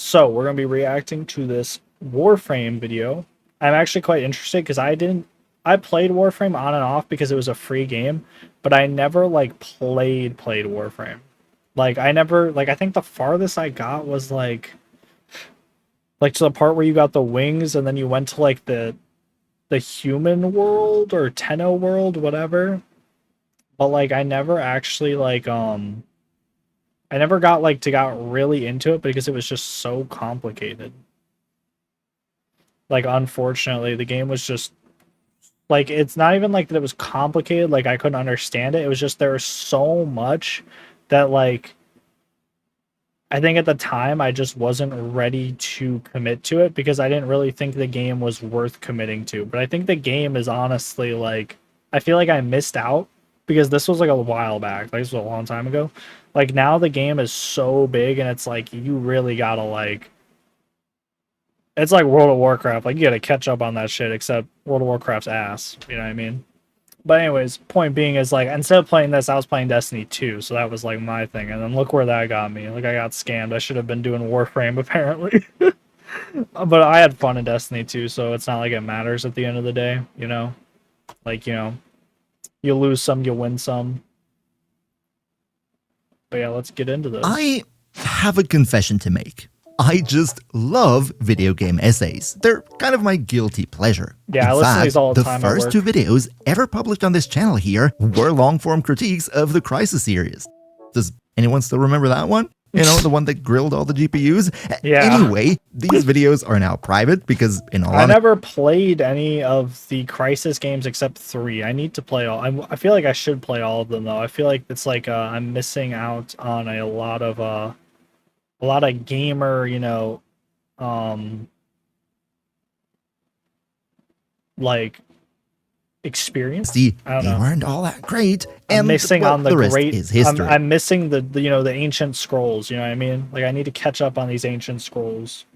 So we're gonna be reacting to this Warframe video. I'm actually quite interested because I played Warframe on and off because it was a free game, but I never like played Warframe. Like I never like I think the farthest I got was like to the part where you got the wings and then you went to like the human world or Tenno world, whatever. But like I never actually I never got really into it because it was just so complicated. Like unfortunately, the game was just like it's not even like that it was complicated, like I couldn't understand it. It was just there was so much that like I think at the time I just wasn't ready to commit to it because I didn't really think the game was worth committing to. But I think the game is honestly like I feel like I missed out because this was like a while back. Like this was a long time ago. Like now the game is so big and it's like you really gotta like it's like World of Warcraft. Like you gotta catch up on that shit, except World of Warcraft's ass. You know what I mean? But anyways, point being is like instead of playing this, I was playing Destiny 2, so that was like my thing. And then look where that got me. Like I got scammed. I should have been doing Warframe apparently. But I had fun in Destiny 2, so it's not like it matters at the end of the day, you know? Like, you know, you lose some, you win some. But yeah, let's get into this. I have a confession to make. I just love video game essays. They're kind of my guilty pleasure. Yeah, I listen to these all the time. The first two videos ever published on this channel here were long-form critiques of the Crisis series. Does anyone still remember that one? You know, the one that grilled all the GPUs? Yeah. Anyway, these videos are now private because in all I never played any of the Crisis games except 3. I need to play all. I feel like I should play all of them though. I feel like it's like I'm missing out on a lot of gamer, you know, like experience. See, I don't they know. weren't all that great, and I'm missing well, on the rest great. is history. I'm missing the you know the ancient scrolls. You know what I mean? Like I need to catch up on these ancient scrolls.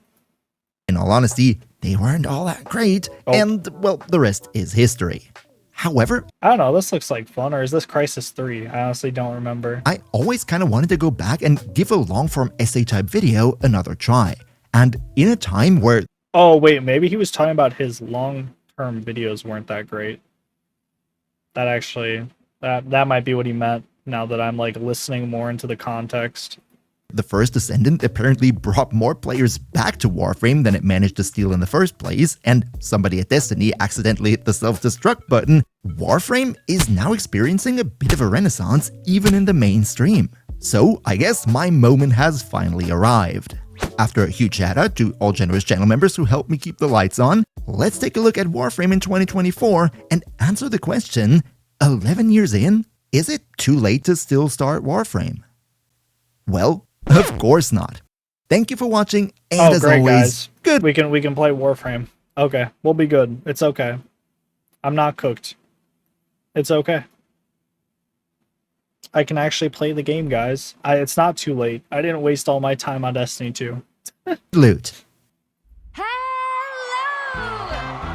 In all honesty, they weren't all that great, and well, the rest is history. However, I don't know. This looks like fun, or is this Crisis 3? I honestly don't remember. I always kind of wanted to go back and give a long-form essay-type video another try. And in a time where... Oh, wait, maybe he was talking about his long-term videos weren't that great. That actually... That might be what he meant, now that I'm, like, listening more into the context. The first Ascendant apparently brought more players back to Warframe than it managed to steal in the first place, and somebody at Destiny accidentally hit the self-destruct button. Warframe is now experiencing a bit of a renaissance even in the mainstream. So I guess my moment has finally arrived. After a huge shout out to all generous channel members who helped me keep the lights on, let's take a look at Warframe in 2024 and answer the question, 11 years in, is it too late to still start Warframe? Well, of course not. Thank you for watching, and as great, always, guys. good. We can play Warframe. Okay, we'll be good. It's okay. I'm not cooked. It's okay. I can actually play the game, guys. It's not too late. I didn't waste all my time on Destiny 2. Loot. Hello,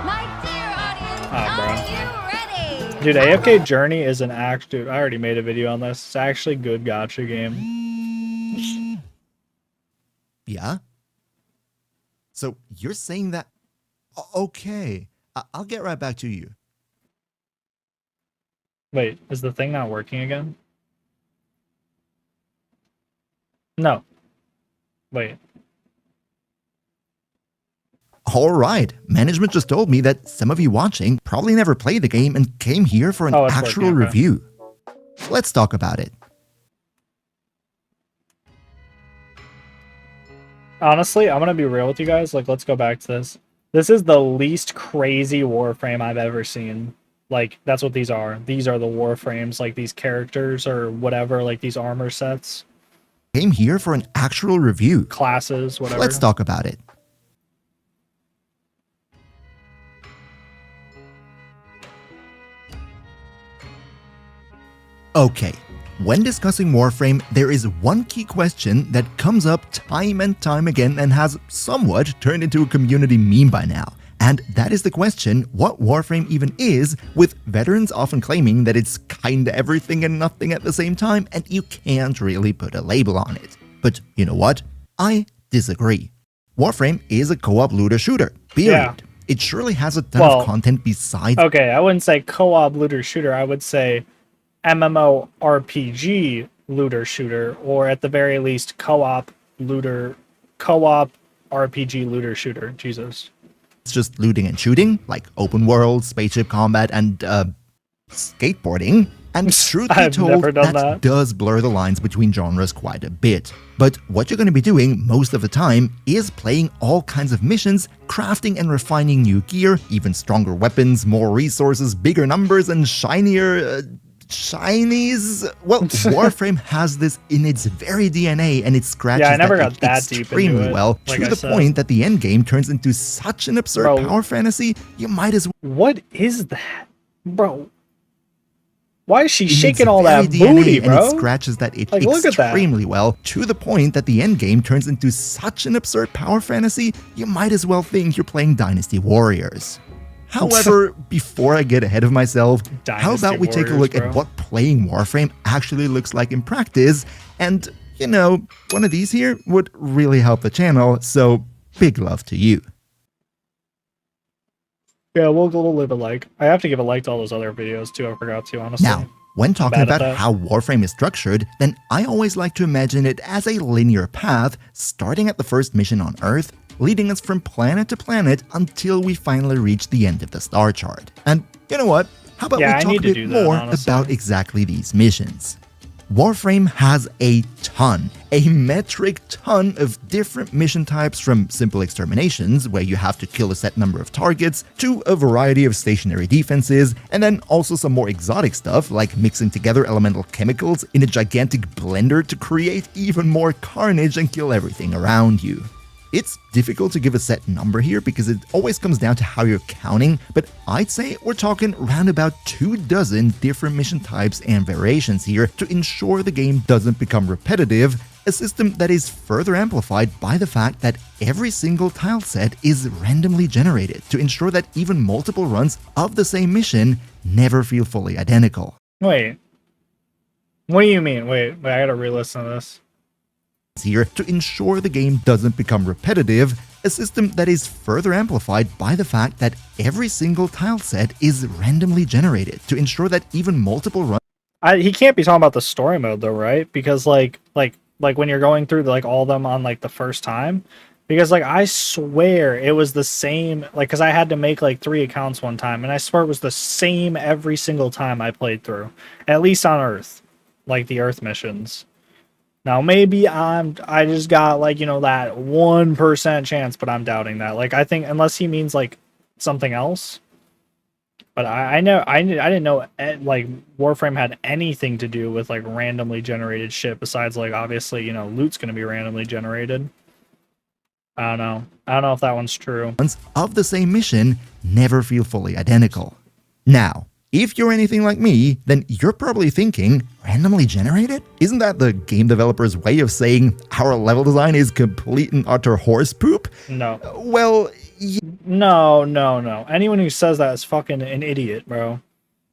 my dear audience. Are you ready? Dude, AFK Journey is an act. Dude, I already made a video on this. It's actually a good gacha game. Yeah? So you're saying that... Okay, I'll get right back to you. Wait, is the thing not working again? No. Wait. Alright, management just told me that some of you watching probably never played the game and came here for an actual review. Let's talk about it. Honestly, I'm gonna be real with you guys. Like, let's go back to this. This is the least crazy Warframe I've ever seen. Like, that's what these are. These are the Warframes, like these characters or whatever, like these armor sets. Came here for an actual review. Classes, whatever. Let's talk about it. Okay, when discussing Warframe, there is one key question that comes up time and time again and has somewhat turned into a community meme by now. And that is the question, what Warframe even is, with veterans often claiming that it's kinda everything and nothing at the same time, and you can't really put a label on it. But you know what? I disagree. Warframe is a co-op looter shooter, period. Yeah. It surely has a ton Well, of content besides Okay, I wouldn't say co-op looter shooter. I would say MMORPG looter shooter, or at the very least co-op RPG looter shooter. Jesus. just looting and shooting, like open world, spaceship combat, and skateboarding. And truth be I've told, never done that that. does blur the lines between genres quite a bit. But what you're going to be doing most of the time is playing all kinds of missions, crafting and refining new gear, even stronger weapons, more resources, bigger numbers, and shinier shinies. Well, Warframe has this in its very DNA, and it scratches I never that got that deep into extremely it, well, like to I the said. point that the end game turns into such an absurd Bro. power fantasy, you might as well. What is that, bro? Why is she in shaking its all very that DNA, booty, and bro? it scratches that itch Like, look at that. extremely well, to the point that the end game turns into such an absurd power fantasy, you might as well think you're playing Dynasty Warriors. However, before I get ahead of myself, how Dynasty about we take a Warriors, look bro. at what playing Warframe actually looks like in practice, and, you know, one of these here would really help the channel, so big love to you. Yeah, we'll leave a like. I have to give a like to all those other videos too. I forgot to, honestly. Now, when talking bad at about that. how Warframe is structured, then I always like to imagine it as a linear path, starting at the first mission on Earth, leading us from planet to planet until we finally reach the end of the star chart. And you know what? How about Yeah, I we talk need a to bit do that, more honestly. about exactly these missions? Warframe has a metric ton of different mission types, from simple exterminations, where you have to kill a set number of targets, to a variety of stationary defenses, and then also some more exotic stuff, like mixing together elemental chemicals in a gigantic blender to create even more carnage and kill everything around you. It's difficult to give a set number here because it always comes down to how you're counting, but I'd say we're talking around about 24 different mission types and variations here to ensure the game doesn't become repetitive, a system that is further amplified by the fact that every single tile set is randomly generated to ensure that even multiple runs of the same mission never feel fully identical. Wait. What do you mean? Wait, I gotta re-listen to this. Here to ensure the game doesn't become repetitive, a system that is further amplified by the fact that every single tile set is randomly generated to ensure that even multiple runs He can't be talking about the story mode though, right? Because like when you're going through like all of them on like the first time, because like I swear it was the same, like because I had to make like 3 accounts one time, and I swear it was the same every single time I played through, at least on Earth, like the Earth missions. Now maybe I just got like, you know, that 1% chance, but I'm doubting that. Like I think unless he means like something else. But I didn't know like Warframe had anything to do with like randomly generated shit besides like obviously, you know, loot's gonna be randomly generated. I don't know. I don't know if that one's true. of the same mission never feel fully identical. Now, if you're anything like me, then you're probably thinking, randomly generated? Isn't that the game developer's way of saying our level design is complete and utter horse poop? No. Well, No. Anyone who says that is fucking an idiot, bro.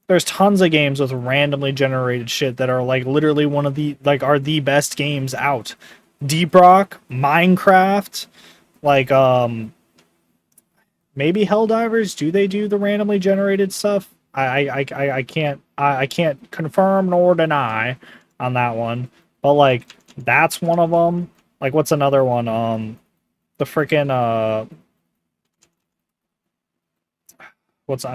There's tons of games with randomly generated shit that are like literally one of the like are the best games out. Deep Rock, Minecraft, like maybe Helldivers. Do they do the randomly generated stuff? I can't confirm nor deny on that one. But like that's one of them. Like what's another one? The freaking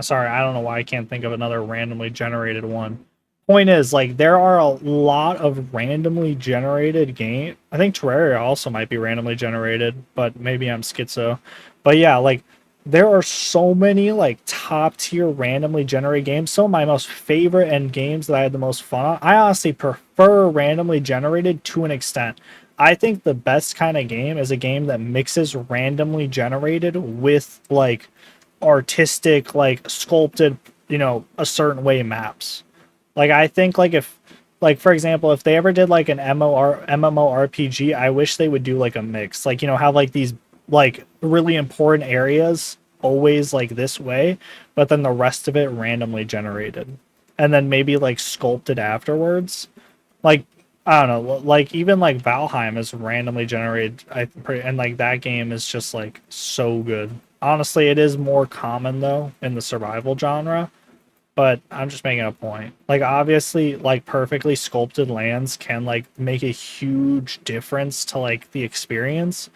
sorry, I don't know why I can't think of another randomly generated one. Point is, like, there are a lot of randomly generated game. I think Terraria also might be randomly generated, but maybe I'm schizo. But yeah, like, there are so many, like, top tier randomly generated games. Some of my most favorite and games that I had the most fun on. I honestly prefer randomly generated to an extent. I think the best kind of game is a game that mixes randomly generated with, like, artistic, like, sculpted, you know, a certain way maps. Like, I think, like, if, like, for example, if they ever did, like, an MMORPG, I wish they would do, like, a mix. Like, you know, have, like, these, like, really important areas always, like, this way, but then the rest of it randomly generated. And then maybe, like, sculpted afterwards. Like, I don't know, like even like Valheim is randomly generated. And like that game is just like so good. Honestly, it is more common though in the survival genre, but I'm just making a point. Like obviously, like perfectly sculpted lands can like make a huge difference to like the experience,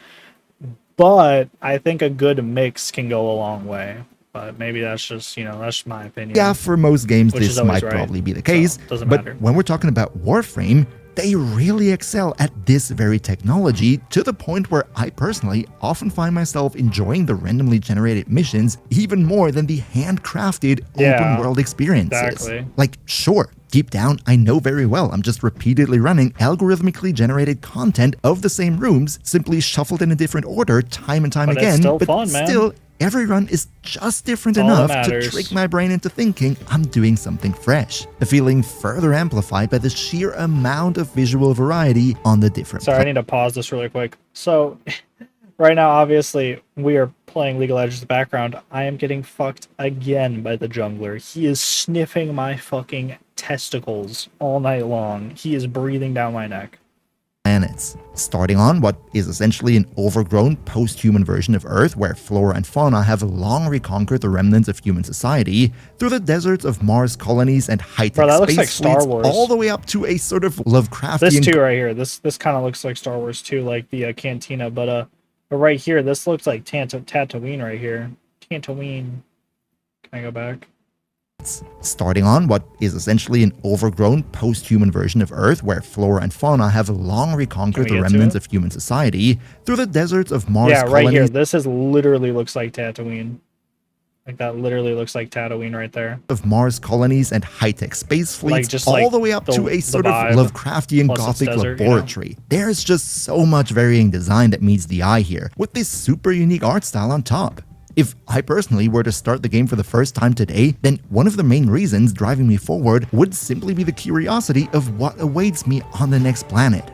but I think a good mix can go a long way. But maybe that's just, that's just my opinion. Yeah, for most games Which is this always might right, probably be the case, so doesn't but matter. when we're talking about Warframe, they really excel at this very technology to the point where I personally often find myself enjoying the randomly generated missions even more than the handcrafted open world experiences. Exactly. Like, sure, deep down, I know very well I'm just repeatedly running algorithmically generated content of the same rooms, simply shuffled in a different order time and time But it's again, still but fun, man. still, every run is just different That's all that enough to matters. trick my brain into thinking I'm doing something fresh. A feeling further amplified by the sheer amount of visual variety on the different Sorry, I need to pause this really quick. So, right now, obviously, we are playing League of Legends in the background. I am getting fucked again by the jungler. He is sniffing my fucking testicles all night long. He is breathing down my neck. planets, starting on what is essentially an overgrown post-human version of Earth where flora and fauna have long reconquered the remnants of human society, through the deserts of Mars colonies and high-tech Bro, that looks space like Star fleets, Wars. all the way up to a sort of Lovecraftian... This too right here. This kind of looks like Star Wars too, like the cantina. But right here, this looks like Tatooine right here. Tatooine. Can I go back? Starting on what is essentially an overgrown post-human version of Earth where flora and fauna have long reconquered the remnants of human society, through the deserts of Mars colonies. Right here. This is literally looks like Tatooine. Like that literally looks like Tatooine right there. Of Mars colonies and high-tech space fleets, all the way up to a sort of Lovecraftian Gothic laboratory. There's just so much varying design that meets the eye here, with this super unique art style on top. If I personally were to start the game for the first time today, then one of the main reasons driving me forward would simply be the curiosity of what awaits me on the next planet.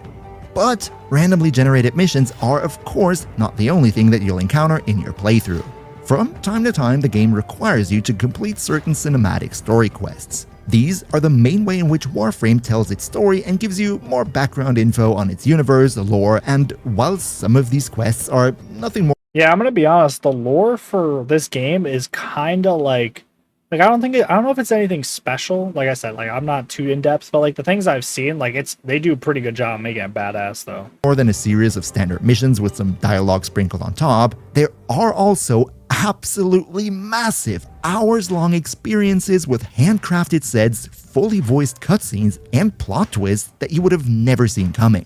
But randomly generated missions are of course not the only thing that you'll encounter in your playthrough. From time to time, the game requires you to complete certain cinematic story quests. These are the main way in which Warframe tells its story and gives you more background info on its universe, lore, and while some of these quests are nothing more... Yeah, I'm gonna be honest. The lore for this game is kind of like I don't know if it's anything special. Like I said, like I'm not too in depth, but like the things I've seen, like they do a pretty good job making it badass though. More than a series of standard missions with some dialogue sprinkled on top, there are also absolutely massive hours-long experiences with handcrafted sets, fully voiced cutscenes, and plot twists that you would have never seen coming.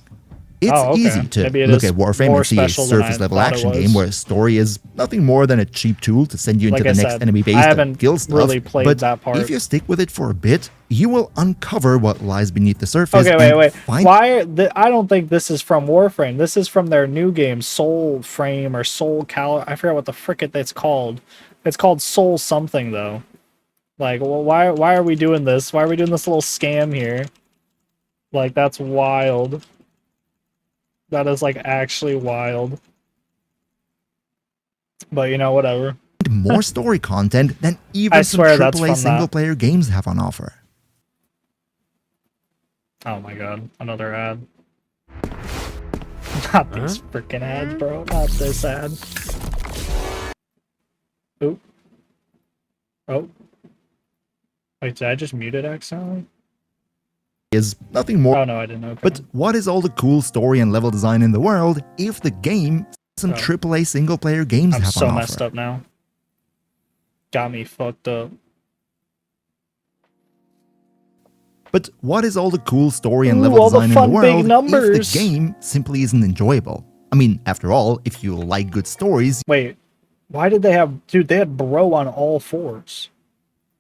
It's easy to look at Warframe and see a surface-level action game where a story is nothing more than a cheap tool to send you into the next enemy base to kill stuff. Really played but that part. if you stick with it for a bit, you will uncover what lies beneath the surface. Okay, wait. I don't think this is from Warframe. This is from their new game, Soul Frame or Soul Cal. I forget what the frick it's called. It's called Soul something though. Like, well, why are we doing this? Why are we doing this little scam here? Like, that's wild. That is like actually wild. But whatever. More story content than even some AAA single-player games have on offer. Oh my god, another ad. Not these freaking ads, bro. Not this ad. Oop. Oh. Wait, did I just mute it accidentally? Is nothing more. Oh no, I didn't. Okay. But what is all the cool story and level design in the world if the game some AAA single-player games have on offer? I'm so messed up now. Got me fucked up. But what is all the cool story and level design in the world if the game simply isn't enjoyable? I mean, after all, if you like good stories... Wait, why did they have... Dude, they had bro on all fours.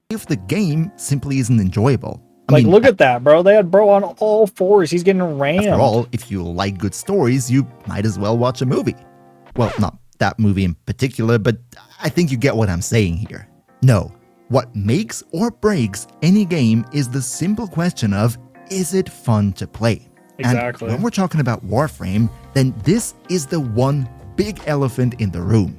If the game simply isn't enjoyable... I mean, look at that, bro. They had bro on all fours. He's getting rammed. After all, if you like good stories, you might as well watch a movie. Well, not that movie in particular, but I think you get what I'm saying here. No, what makes or breaks any game is the simple question of, is it fun to play? Exactly. And when we're talking about Warframe, then this is the one big elephant in the room.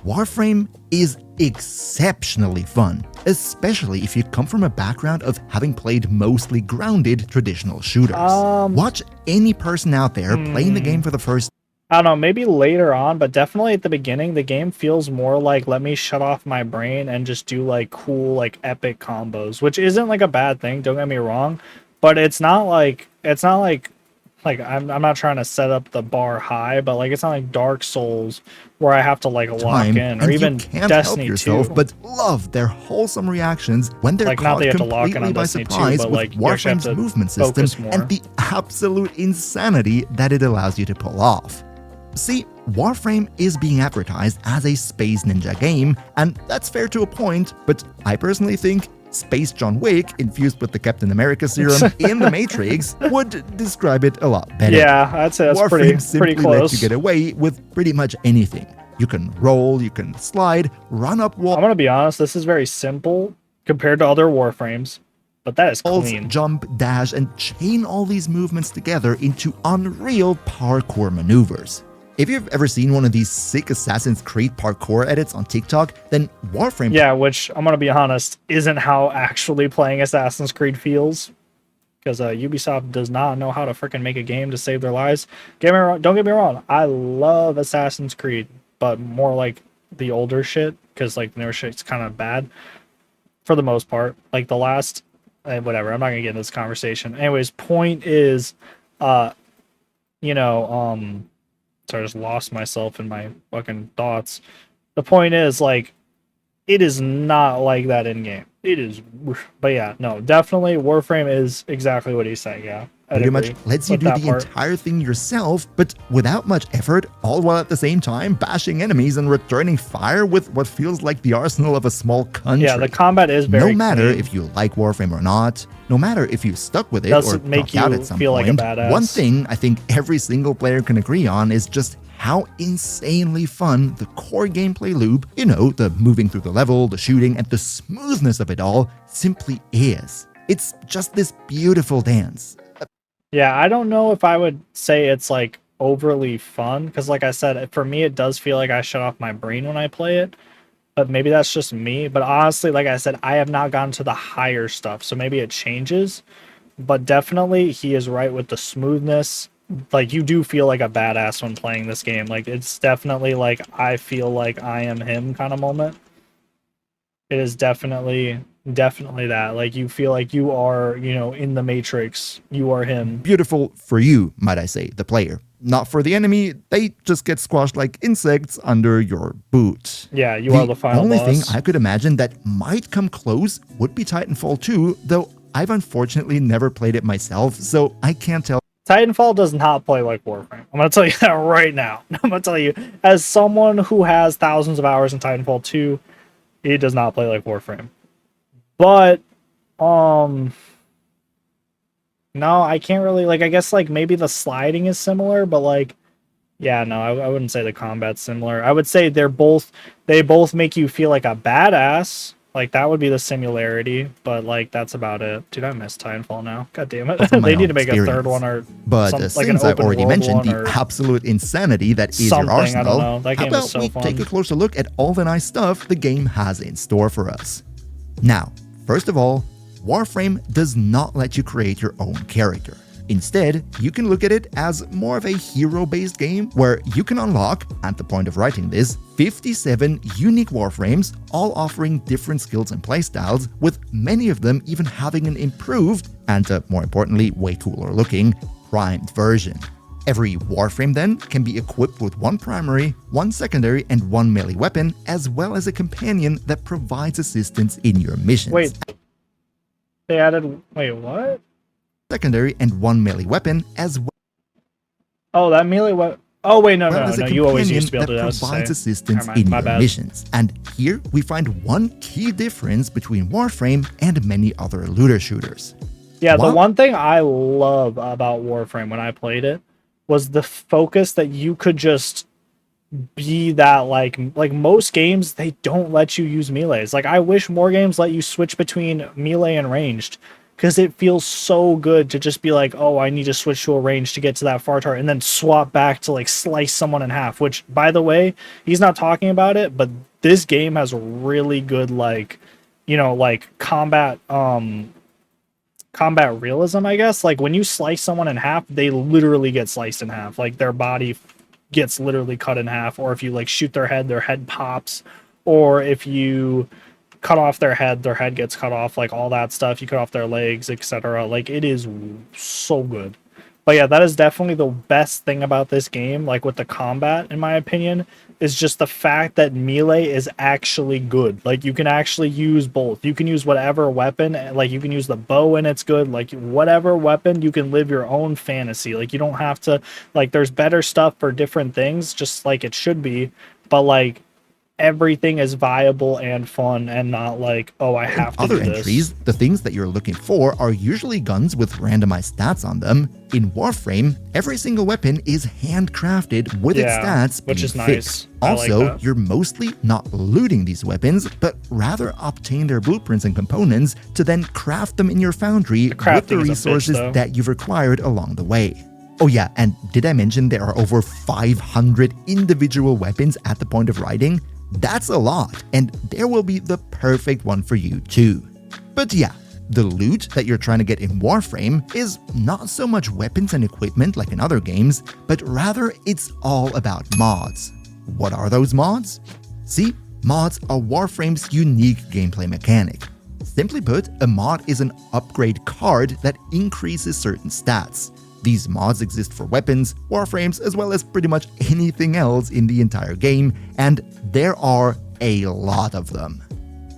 Warframe is exceptionally fun, especially if you come from a background of having played mostly grounded traditional shooters. Watch any person out there playing the game for the first I don't know, maybe later on, but definitely at the beginning, the game feels more like let me shut off my brain and just do like cool, like epic combos, which isn't like a bad thing, don't get me wrong, but it's not like I'm not trying to set up the bar high, but like it's not like Dark Souls where I have to like lock time, in, or and even you can't Destiny help yourself 2. but love their wholesome reactions when they're Like, not caught that you have to lock in completely on by Destiny 2, surprise but, with like, you actually have Warframe's to movement system focus more. and the absolute insanity that it allows you to pull off. See, Warframe is being advertised as a space ninja game, and that's fair to a point, but I personally think Space John Wick infused with the Captain America serum in the Matrix would describe it a lot better. Yeah, I'd say that's Warframe pretty simply close. lets you get away with pretty much anything. You can roll, you can slide, run up walls, I'm gonna be honest, this is very simple compared to other Warframes, but that is clean. jump, dash, and chain all these movements together into unreal parkour maneuvers. If you've ever seen one of these sick Assassin's Creed parkour edits on TikTok, then Warframe Yeah, which I'm gonna be honest, isn't how actually playing Assassin's Creed feels. Because Ubisoft does not know how to freaking make a game to save their lives. Don't get me wrong, I love Assassin's Creed, but more like the older shit, because like the newer shit's kind of bad for the most part. Like the last, whatever. I'm not gonna get into this conversation. Anyways, point is, so I just lost myself in my fucking thoughts. The point is, like, it is not like that in game. It is, but yeah, no, definitely Warframe is exactly what he's saying. Yeah, pretty much lets you do the entire thing yourself, but without much effort, all while at the same time bashing enemies and returning fire with what feels like the arsenal of a small country. Yeah, the combat is very no matter clean. if you like Warframe or not, no matter if you stuck with it Doesn't or make dropped out you at some feel like point, a badass. one thing I think every single player can agree on is just how insanely fun the core gameplay loop, the moving through the level, the shooting, and the smoothness of it all simply is. It's just this beautiful dance. Yeah, I don't know if I would say it's like overly fun, because like I said, for me it does feel like I shut off my brain when I play it, but maybe that's just me. But honestly, like I said, I have not gotten to the higher stuff, so maybe it changes, but definitely he is right with the smoothness. Like, you do feel like a badass when playing this game. Like, it's definitely like I feel like I am him kind of moment. It is definitely that. Like, you feel like you are, in the Matrix. You are him. Beautiful for you, might I say, the player. Not for the enemy, they just get squashed like insects under your boot. Yeah, you are the final only boss. thing I could imagine that might come close would be Titanfall 2, though I've unfortunately never played it myself, so I can't tell. Titanfall does not play like Warframe. I'm going to tell you that right now. I'm going to tell you, as someone who has thousands of hours in Titanfall 2, it does not play like Warframe. But, no, I can't really, like, I guess, like, maybe the sliding is similar, but, like, yeah, no, I wouldn't say the combat's similar. I would say they both make you feel like a badass. Like, that would be the similarity, but, like, that's about it. Dude, I miss Titanfall now. God damn it. They need to make a third one, or but like an since I've open already world mentioned one, the or absolute insanity that is something, your arsenal, I don't know. That how game about is so we fun. take a closer look at all the nice stuff the game has in store for us. Now, first of all, Warframe does not let you create your own character. Instead, you can look at it as more of a hero-based game where you can unlock, at the point of writing this, 57 unique Warframes, all offering different skills and playstyles, with many of them even having an improved, and more importantly, way cooler looking, primed version. Every Warframe then can be equipped with one primary, one secondary, and one melee weapon, as well as a companion that provides assistance in your missions. Wait, they added, wait, what? Secondary and one melee weapon, as well. Oh, that melee weapon. Oh, wait, no, as a you always used to be companion able that to provides say. assistance Never mind, in my your bad. missions. And here we find one key difference between Warframe and many other looter shooters. Yeah, the While- one thing I love about Warframe when I played it was the focus that you could just be that, like most games, they don't let you use melees. Like, I wish more games let you switch between melee and ranged, because it feels so good to just be like, oh, I need to switch to a range to get to that far target, and then swap back to like slice someone in half, which, by the way, he's not talking about it, but this game has really good, like, you know, like combat realism, I guess. Like when you slice someone in half, they literally get sliced in half. Like their body gets literally cut in half. Or if you like shoot their head pops. Or if you cut off their head gets cut off. Like all that stuff. You cut off their legs, etc. Like it is so good. But yeah, that is definitely the best thing about this game, like with the combat, in my opinion, is just the fact that melee is actually good. Like you can actually use both. You can use whatever weapon, like you can use the bow and it's good. Like whatever weapon, you can live your own fantasy. Like you don't have to, like there's better stuff for different things, just like it should be. But like everything is viable and fun and not like, oh, I have to other do this. entries, the things that you're looking for are usually guns with randomized stats on them. In Warframe, every single weapon is handcrafted with its stats which being is nice. fixed. I like Also, that. you're mostly not looting these weapons, but rather obtain their blueprints and components to then craft them in your foundry with the crafting is a bitch, resources though. that you've acquired along the way. Oh yeah, and did I mention there are over 500 individual weapons at the point of writing? That's a lot, and there will be the perfect one for you too. But yeah, the loot that you're trying to get in Warframe is not so much weapons and equipment like in other games, but rather it's all about mods. What are those mods? See, mods are Warframe's unique gameplay mechanic. Simply put, a mod is an upgrade card that increases certain stats. These mods exist for weapons, warframes, as well as pretty much anything else in the entire game, and there are a lot of them.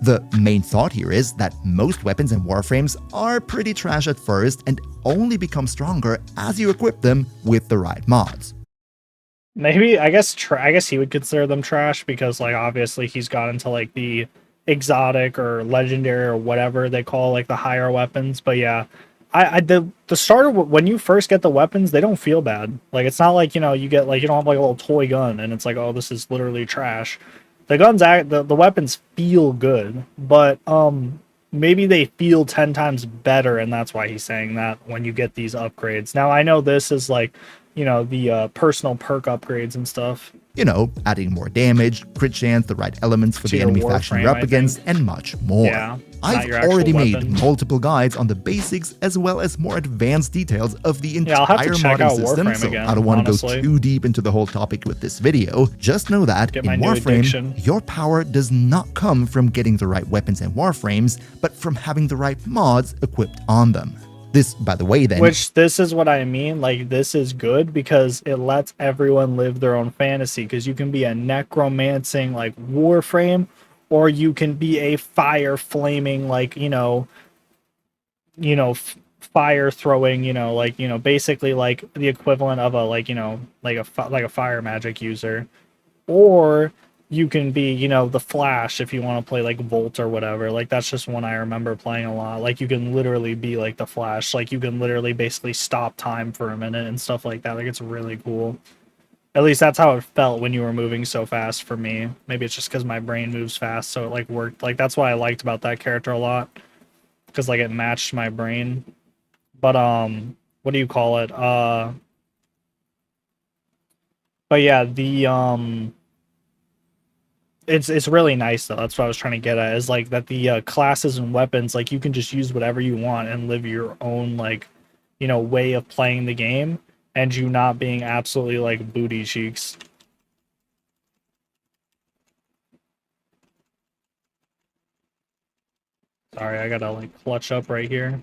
The main thought here is that most weapons and warframes are pretty trash at first and only become stronger as you equip them with the right mods. Maybe I guess he would consider them trash because like obviously he's got into like the exotic or legendary or whatever they call like the higher weapons. But yeah, the starter, when you first get the weapons, they don't feel bad. Like it's not like, you know, you get like, you don't have like a little toy gun and it's like, oh, this is literally trash. The guns the weapons feel good, but maybe they feel 10 times better, and that's why he's saying that when you get these upgrades. Now I know this is like, you know, the personal perk upgrades and stuff. You know, adding more damage, crit chance, the right elements for To the your enemy faction Warframe, you're up I against, think. and much more. Yeah, not I've your actual already weapon. made multiple guides on the basics as well as more advanced details of the Yeah, I'll have to entire check out modding system, Warframe so again, I don't want to honestly. go too deep into the whole topic with this video. Just know that Get in my new Warframe, addiction. your power does not come from getting the right weapons and warframes, but from having the right mods equipped on them. This, by the way, then... Which, this is what I mean, like, this is good because it lets everyone live their own fantasy, because you can be a necromancing, like, Warframe, or you can be a fire-flaming, like, fire-throwing, basically, like, the equivalent of a, like, like a fire magic user. Or you can be, the Flash if you want to play like Volt or whatever. Like that's just one I remember playing a lot. Like you can literally be like the Flash. Like you can literally basically stop time for a minute and stuff like that. Like it's really cool. At least that's how it felt when you were moving so fast for me. Maybe it's just because my brain moves fast, so it like worked. Like that's what I liked about that character a lot, because like it matched my brain. But what do you call it? But yeah, the It's really nice though. That's what I was trying to get at. Is like that the classes and weapons, like you can just use whatever you want and live your own like, way of playing the game, and you not being absolutely like booty cheeks. Sorry, I gotta like clutch up right here.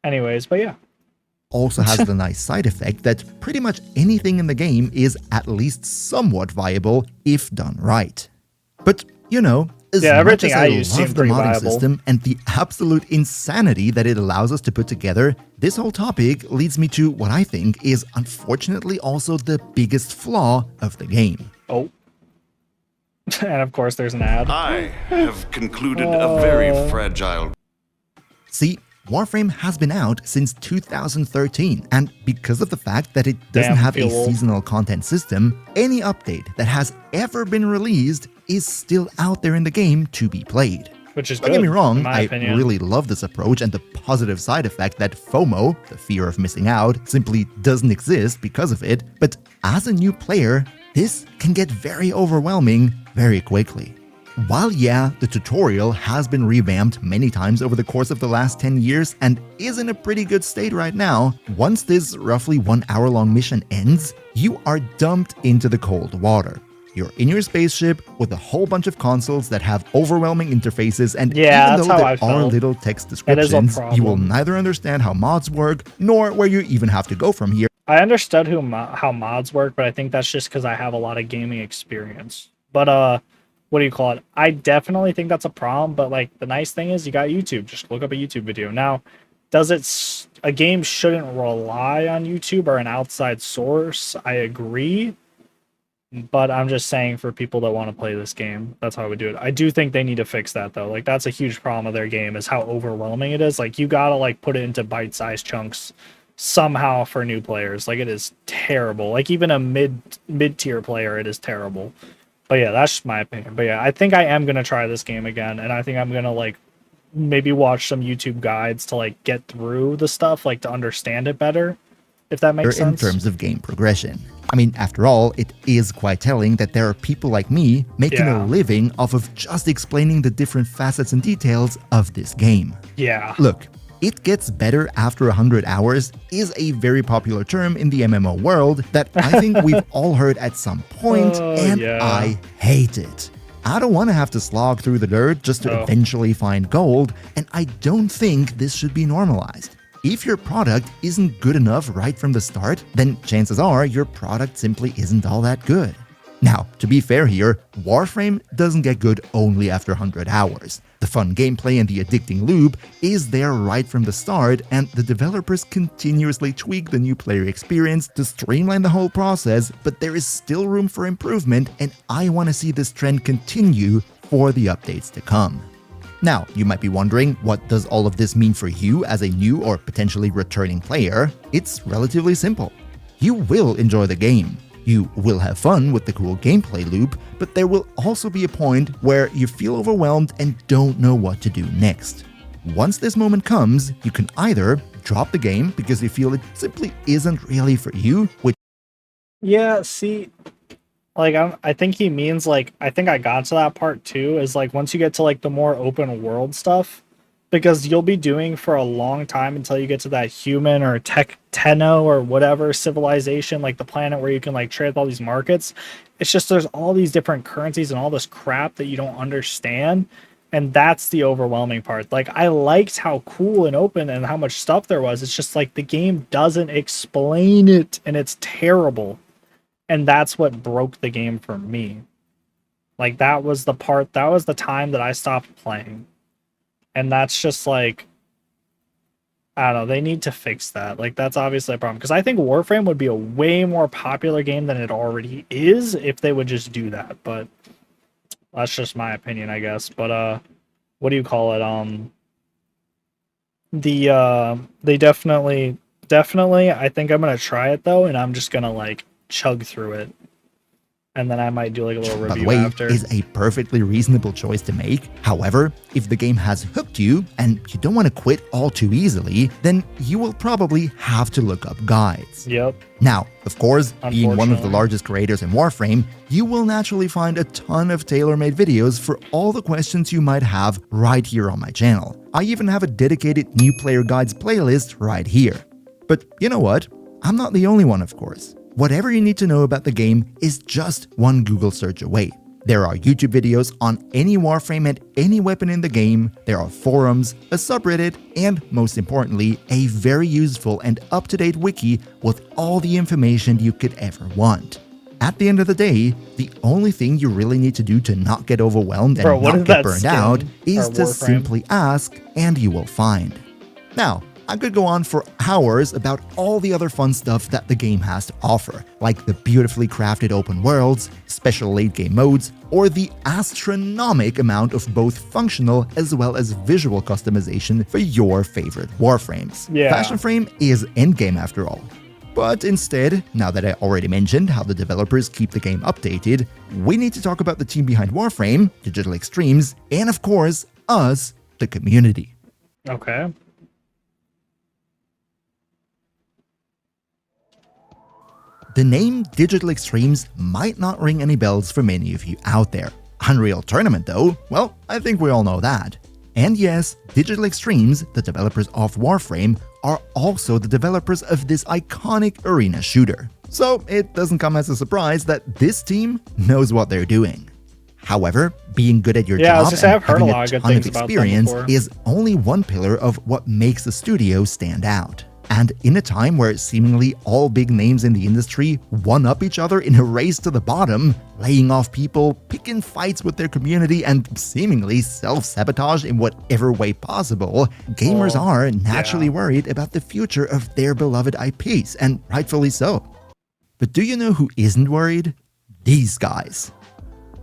Anyways, but yeah. also has the nice side effect that pretty much anything in the game is at least somewhat viable if done right. But, as much everything as I I use love seemed the pretty modding viable. system and the absolute insanity that it allows us to put together, this whole topic leads me to what I think is unfortunately also the biggest flaw of the game. Oh. And of course there's an ad. I have concluded a very fragile... See, Warframe has been out since 2013, and because of the fact that it doesn't Damn, have a feel old. seasonal content system, any update that has ever been released is still out there in the game to be played. which is Don't good, get me in wrong, my I opinion. really love this approach and the positive side effect that FOMO, the fear of missing out, simply doesn't exist because of it, but as a new player, this can get very overwhelming very quickly. While yeah, the tutorial has been revamped many times over the course of the last 10 years and is in a pretty good state right now, once this roughly 1 hour long mission ends, you are dumped into the cold water. You're in your spaceship with a whole bunch of consoles that have overwhelming interfaces, and Yeah, even that's though how there I are felt. little text That is a descriptions, you will problem. neither understand how mods work, nor where you even have to go from here. I understood how mods work, but I think that's just because I have a lot of gaming experience. But what do you call it? I definitely think that's a problem. But like the nice thing is you got YouTube. Just look up a YouTube video. Now, a game shouldn't rely on YouTube or an outside source? I agree. But I'm just saying for people that want to play this game, that's how I would do it. I do think they need to fix that though. Like that's a huge problem of their game is how overwhelming it is. Like you gotta like put it into bite-sized chunks somehow for new players. Like it is terrible. Like even a mid-tier player, it is terrible. But yeah, that's just my opinion. But yeah, I think I am gonna try this game again, and I think I'm gonna like maybe watch some YouTube guides to like get through the stuff, like to understand it better. If that makes in sense. terms of game progression. I mean, after all, it is quite telling that there are people like me making Yeah. a living off of just explaining the different facets and details of this game. Yeah. Look, it gets better after 100 hours is a very popular term in the MMO world that I think we've all heard at some point, and yeah. I hate it. I don't want to have to slog through the dirt just to eventually find gold, and I don't think this should be normalized. If your product isn't good enough right from the start, then chances are your product simply isn't all that good. Now, to be fair here, Warframe doesn't get good only after 100 hours. The fun gameplay and the addicting loop is there right from the start, and the developers continuously tweak the new player experience to streamline the whole process, but there is still room for improvement, and I want to see this trend continue for the updates to come. Now, you might be wondering, what does all of this mean for you as a new or potentially returning player? It's relatively simple. You will enjoy the game. You will have fun with the cool gameplay loop, but there will also be a point where you feel overwhelmed and don't know what to do next. Once this moment comes, you can either drop the game because you feel it simply isn't really for you, which Yeah, see, like I think he means like I think I got to that part too, is like once you get to like the more open world stuff, because you'll be doing for a long time until you get to that human or techno or whatever civilization, like the planet where you can like trade with all these markets. It's just there's all these different currencies and all this crap that you don't understand. And that's the overwhelming part. Like I liked how cool and open and how much stuff there was. It's just like the game doesn't explain it and it's terrible. And that's what broke the game for me. Like that was the time that I stopped playing. And that's just like, I don't know, they need to fix that. Like that's obviously a problem. Because I think Warframe would be a way more popular game than it already is if they would just do that. But that's just my opinion, I guess. But what do you call it? They definitely I think I'm gonna try it though, and I'm just gonna like chug through it, and then I might do like a little by review the way, after. is a perfectly reasonable choice to make. However, if the game has hooked you and you don't want to quit all too easily, then you will probably have to look up guides. Yep. Now, of course, being one of the Unfortunately. largest creators in Warframe, you will naturally find a ton of tailor-made videos for all the questions you might have right here on my channel. I even have a dedicated new player guides playlist right here. But you know what? I'm not the only one, of course. Whatever you need to know about the game is just one Google search away. There are YouTube videos on any Warframe and any weapon in the game, there are forums, a subreddit, and most importantly, a very useful and up-to-date wiki with all the information you could ever want. At the end of the day, the only thing you really need to do to not get overwhelmed and Bro, what not is get that burned skin? out is Or to Warframe? simply ask, and you will find. Now, I could go on for hours about all the other fun stuff that the game has to offer, like the beautifully crafted open worlds, special late-game modes, or the astronomical amount of both functional as well as visual customization for your favorite Warframes. Yeah. Fashion Frame is endgame after all. But instead, now that I already mentioned how the developers keep the game updated, we need to talk about the team behind Warframe, Digital Extremes, and of course, us, the community. Okay. The name Digital Extremes might not ring any bells for many of you out there. Unreal Tournament though, well, I think we all know that. And yes, Digital Extremes, the developers of Warframe, are also the developers of this iconic arena shooter. So it doesn't come as a surprise that this team knows what they're doing. However, being good at your job and having a ton of experience is only one pillar of what makes a studio stand out. And in a time where seemingly all big names in the industry one-up each other in a race to the bottom, laying off people, picking fights with their community, and seemingly self-sabotage in whatever way possible, gamers are naturally worried about the future of their beloved IPs, and rightfully so. But do you know who isn't worried? These guys.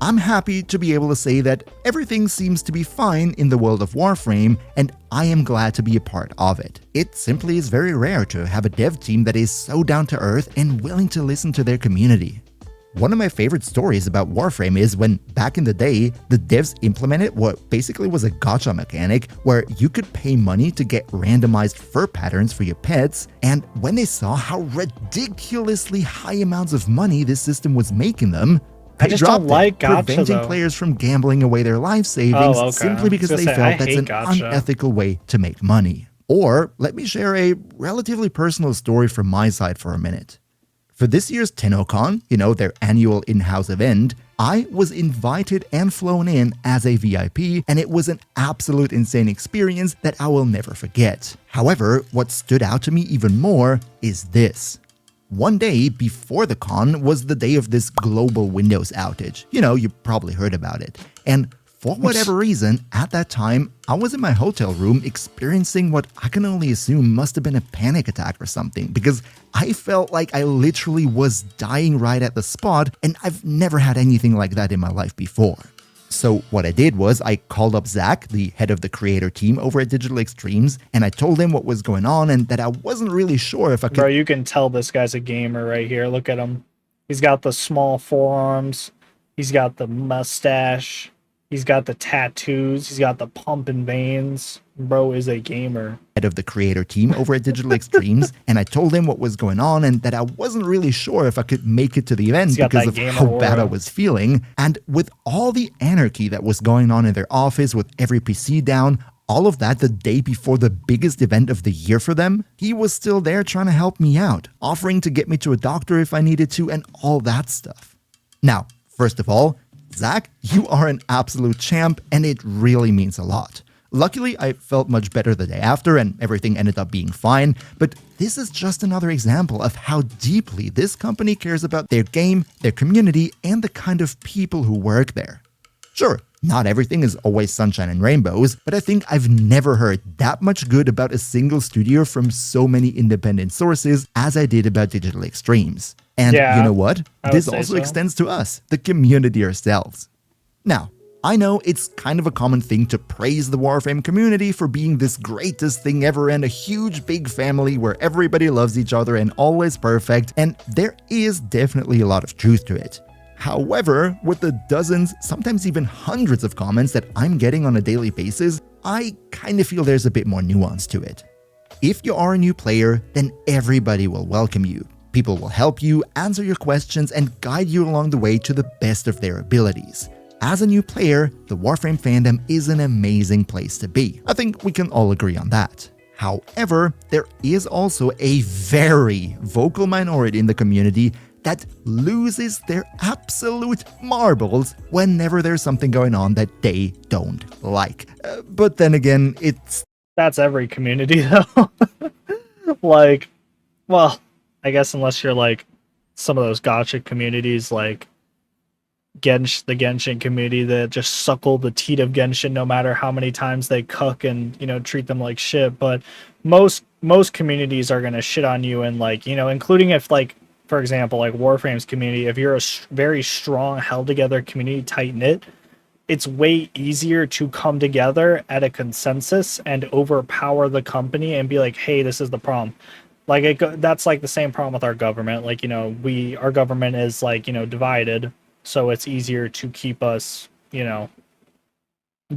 I'm happy to be able to say that everything seems to be fine in the world of Warframe, and I am glad to be a part of it. It simply is very rare to have a dev team that is so down to earth and willing to listen to their community. One of my favorite stories about Warframe is when, back in the day, the devs implemented what basically was a gacha mechanic where you could pay money to get randomized fur patterns for your pets, and when they saw how ridiculously high amounts of money this system was making them, I just don't like gacha, preventing players from gambling away their life savings simply because they felt that's an unethical way to make money. Or let me share a relatively personal story from my side for a minute. For this year's TennoCon, their annual in-house event, I was invited and flown in as a VIP, and it was an absolute insane experience that I will never forget. However, what stood out to me even more is this. One day before the con was the day of this global Windows outage. You probably heard about it. And for whatever reason, at that time, I was in my hotel room experiencing what I can only assume must have been a panic attack or something, because I felt like I literally was dying right at the spot, and I've never had anything like that in my life before. So what I did was I called up Zach, the head of the creator team over at Digital Extremes, and I told him what was going on and that I wasn't really sure if I could... Bro, you can tell this guy's a gamer right here. Look at him. He's got the small forearms. He's got the mustache. He's got the tattoos. He's got the pumping veins. Bro is a gamer. Head of the creator team over at Digital Extremes, and I told him what was going on and that I wasn't really sure if I could make it to the event because of how bad I was feeling. And with all the anarchy that was going on in their office with every PC down, all of that the day before the biggest event of the year for them, he was still there trying to help me out, offering to get me to a doctor if I needed to, and all that stuff. Now, first of all, Zach, you are an absolute champ, and it really means a lot. Luckily, I felt much better the day after, and everything ended up being fine, but this is just another example of how deeply this company cares about their game, their community, and the kind of people who work there. Sure, not everything is always sunshine and rainbows, but I think I've never heard that much good about a single studio from so many independent sources as I did about Digital Extremes. And you know what? This also extends to us, the community ourselves. Now, I know it's kind of a common thing to praise the Warframe community for being this greatest thing ever and a huge big family where everybody loves each other and all is perfect, and there is definitely a lot of truth to it. However, with the dozens, sometimes even hundreds of comments that I'm getting on a daily basis, I kind of feel there's a bit more nuance to it. If you are a new player, then everybody will welcome you. People will help you, answer your questions, and guide you along the way to the best of their abilities. As a new player, the Warframe fandom is an amazing place to be. I think we can all agree on that. However, there is also a very vocal minority in the community that loses their absolute marbles whenever there's something going on that they don't like. But then again, that's every community though. Like, well, I guess unless you're like some of those gacha communities like the Genshin community that just suckle the teat of Genshin no matter how many times they cook and, treat them like shit. But most communities are going to shit on you and like, including if like, for example, like Warframe's community, if you're a very strong, held together community, tight knit, it's way easier to come together at a consensus and overpower the company and be like, hey, this is the problem. Like that's like the same problem with our government. Like, our government is like, divided. So it's easier to keep us,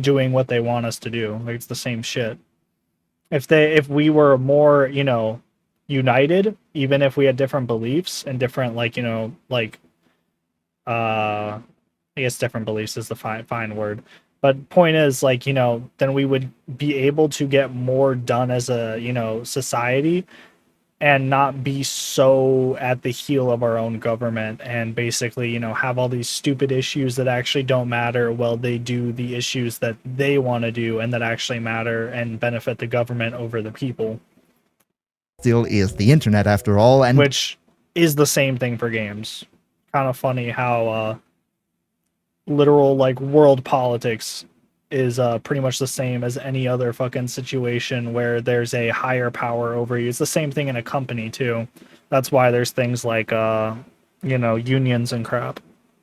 doing what they want us to do. Like, it's the same shit. If we were more, united, even if we had different beliefs and different, like, I guess different beliefs is the fine word. But point is, like, then we would be able to get more done as a, society, and not be so at the heel of our own government and basically, have all these stupid issues that actually don't matter while they do the issues that they want to do and that actually matter and benefit the government over the people. Still is the internet after all, and which is the same thing for games. Kind of funny how literal, like, world politics is pretty much the same as any other fucking situation where there's a higher power over you. It's the same thing in a company too. That's why there's things like unions and crap.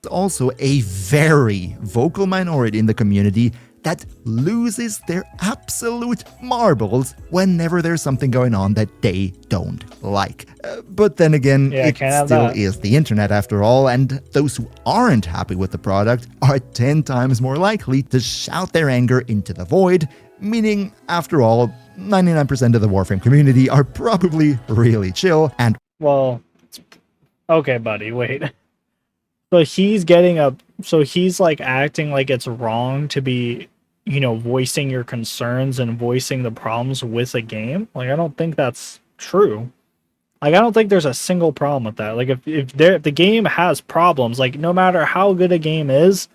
also a very vocal minority in the community that loses their absolute marbles whenever there's something going on that they don't like. But then again, it still is the internet after all, and those who aren't happy with the product are 10 times more likely to shout their anger into the void, meaning, after all, 99% of the Warframe community are probably really chill and... Well, okay, buddy, wait. So he's like acting like it's wrong to be, voicing your concerns and voicing the problems with a game. Like, I don't think that's true. Like, I don't think there's a single problem with that. Like, if the game has problems, like, no matter how good a game is,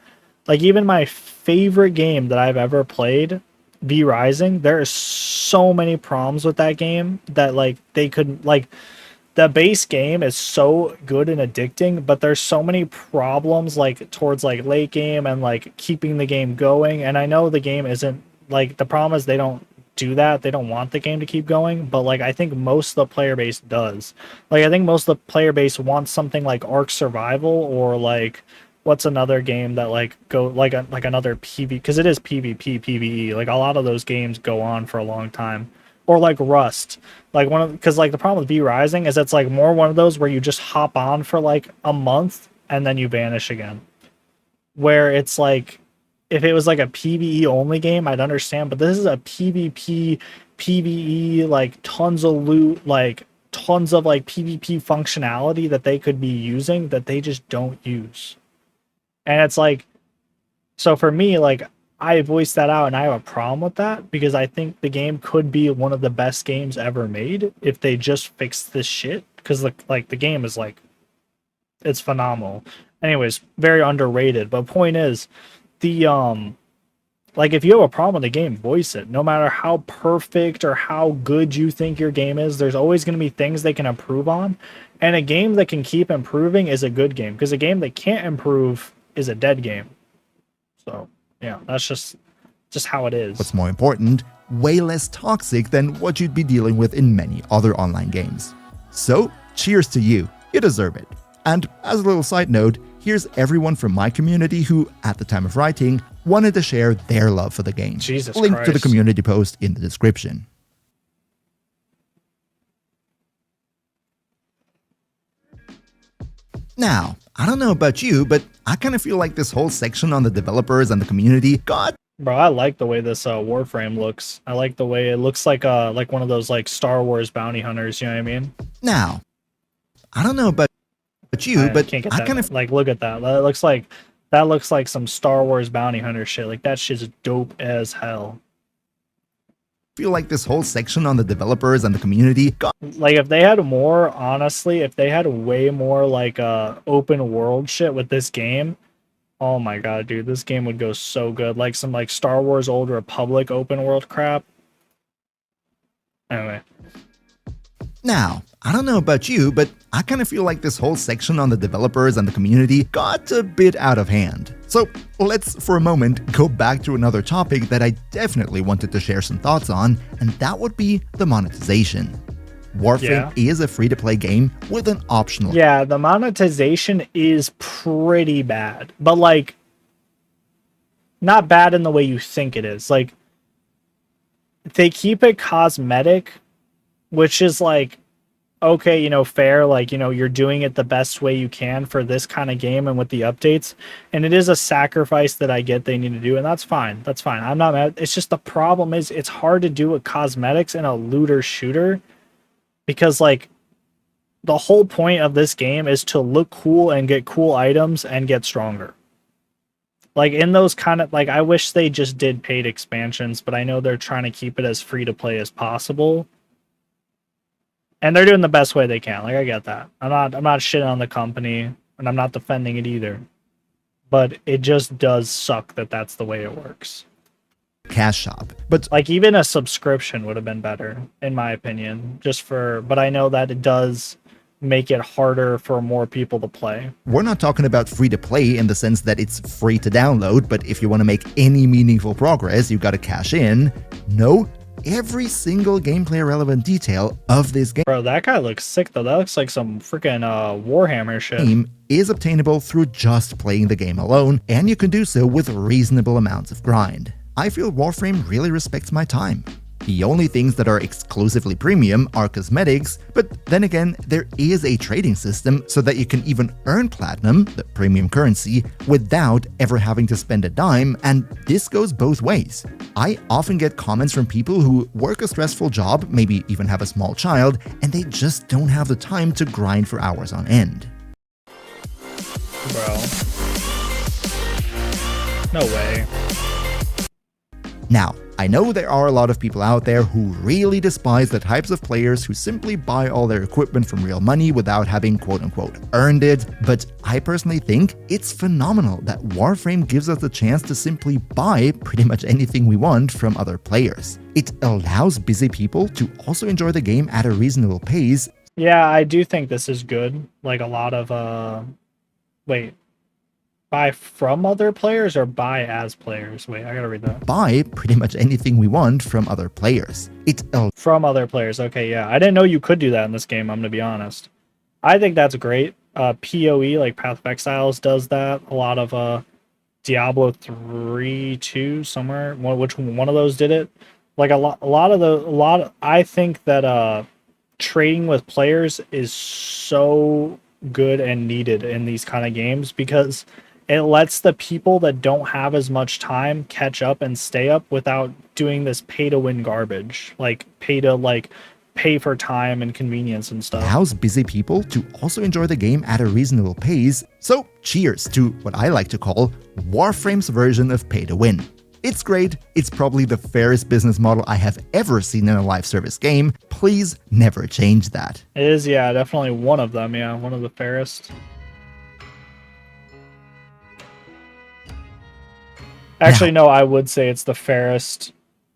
like, even my favorite game that I've ever played, V Rising, there are so many problems with that game that, like, they couldn't, like, the base game is so good and addicting, but there's so many problems, like, towards, like, late game and, like, keeping the game going. And I know the game isn't, like, the problem is they don't do that. They don't want the game to keep going, but, like, I think most of the player base does. Like, I think most of the player base wants something like Ark Survival, or, like, what's another game that, like, go, like, another PvP, because it is PvP, PvE. Like, a lot of those games go on for a long time. Or like Rust, like because like the problem with V Rising is it's like more one of those where you just hop on for like a month and then you vanish again. Where it's like, if it was like a PvE only game, I'd understand, but this is a PvP, PvE, like tons of loot, like tons of like PvP functionality that they could be using that they just don't use. And it's like, so for me, like, I voiced that out and I have a problem with that because I think the game could be one of the best games ever made if they just fixed this shit. Because like the game is like, it's phenomenal. Anyways, very underrated. But point is, the like, if you have a problem with the game, voice it. No matter how perfect or how good you think your game is, there's always going to be things they can improve on. And a game that can keep improving is a good game, because a game that can't improve is a dead game. So yeah, that's just how it is. What's more important, way less toxic than what you'd be dealing with in many other online games. So, cheers to you. You deserve it. And as a little side note, here's everyone from my community who, at the time of writing, wanted to share their love for the game. Jesus Link Christ. to the community post in the description. Now, I don't know about you, but I kind of feel like this whole section on the developers and the community got... Bro, I like the way this Warframe looks. I like the way it looks like one of those like Star Wars bounty hunters, you know what I mean? Now, I don't know about you, but I kind of... Like, look at that. That looks like some Star Wars bounty hunter shit. Like, that shit's dope as hell. Feel like this whole section on the developers and the community got... Like, if they had more, honestly, if they had way more like open world shit with this game, oh my god, dude, this game would go so good. Like some like Star Wars Old Republic open world crap. Anyway. Now, I don't know about you, but I kind of feel like this whole section on the developers and the community got a bit out of hand. So let's, for a moment, go back to another topic that I definitely wanted to share some thoughts on, and that would be the monetization. Warframe is a free-to-play game with an optional... Yeah, the monetization is pretty bad, but like, not bad in the way you think it is. Like, they keep it cosmetic, which is like, okay, you know, fair, like, you know, you're doing it the best way you can for this kind of game and with the updates, and it is a sacrifice that I get they need to do, and that's fine. That's fine. I'm not mad. It's just the problem is it's hard to do with cosmetics in a looter shooter because like the whole point of this game is to look cool and get cool items and get stronger. Like in those kind of like I wish they just did paid expansions, but I know they're trying to keep it as free to play as possible. And they're doing the best way they can. Like I get that. I'm not shitting on the company and I'm not defending it either. But it just does suck that that's the way it works. Cash shop. But like even a subscription would have been better in my opinion, but I know that it does make it harder for more people to play. We're not talking about free to play in the sense that it's free to download, but if you want to make any meaningful progress, you got to cash in. No, every single gameplay relevant detail of this game. Bro, that guy looks sick though. That looks like some freaking Warhammer shit. Is obtainable through just playing the game alone, and you can do so with reasonable amounts of grind. I feel Warframe really respects my time. The only things that are exclusively premium are cosmetics, but then again, there is a trading system so that you can even earn platinum, the premium currency, without ever having to spend a dime, and this goes both ways. I often get comments from people who work a stressful job, maybe even have a small child, and they just don't have the time to grind for hours on end. Bro. No way. Now, I know there are a lot of people out there who really despise the types of players who simply buy all their equipment from real money without having quote-unquote earned it, but I personally think it's phenomenal that Warframe gives us the chance to simply buy pretty much anything we want from other players. It allows busy people to also enjoy the game at a reasonable pace. Yeah, I do think this is good. Like a lot of, wait. Buy from other players or buy as players? Wait, I gotta read that. Buy pretty much anything we want from other players. From other players. Okay, yeah. I didn't know you could do that in this game, I'm gonna be honest. I think that's great. PoE, like Path of Exiles, does that. A lot of Diablo 3, 2, somewhere. Which one of those did it? Like I think that trading with players is so good and needed in these kind of games because it lets the people that don't have as much time catch up and stay up without doing this pay to win garbage. Like pay for time and convenience and stuff. Allows busy people to also enjoy the game at a reasonable pace. So cheers to what I like to call Warframe's version of pay to win. It's great. It's probably the fairest business model I have ever seen in a live service game. Please never change that. It is, yeah, definitely one of them. Yeah, one of the fairest. Actually, no, I would say it's the fairest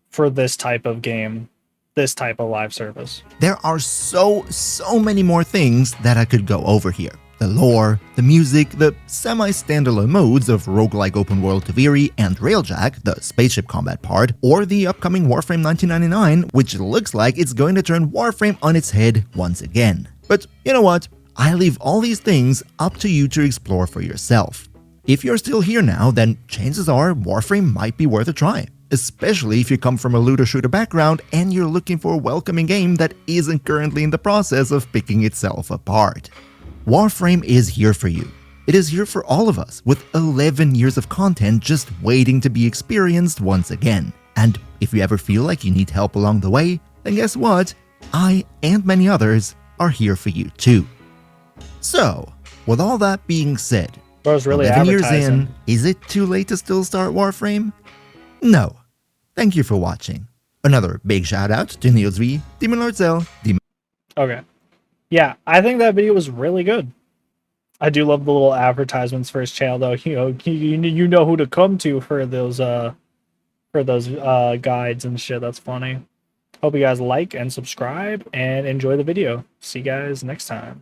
for this type of game, this type of live service. There are so many more things that I could go over here. The lore, the music, the semi-standalone modes of roguelike open world Taviri and Railjack, the spaceship combat part, or the upcoming Warframe 1999, which looks like it's going to turn Warframe on its head once again. But you know what? I leave all these things up to you to explore for yourself. If you're still here now, then chances are Warframe might be worth a try, especially if you come from a looter-shooter background and you're looking for a welcoming game that isn't currently in the process of picking itself apart. Warframe is here for you. It is here for all of us, with 11 years of content just waiting to be experienced once again. And if you ever feel like you need help along the way, then guess what? I and many others are here for you too. So, with all that being said, Bro's really 11 years advertising. in, is it too late to still start Warframe? No. Thank you for watching. Another big shout out to Niels V, Demon Lord Zell, Okay. Yeah, I think that video was really good. I do love the little advertisements for his channel, though. You know who to come to for those guides and shit. That's funny. Hope you guys like and subscribe and enjoy the video. See you guys next time.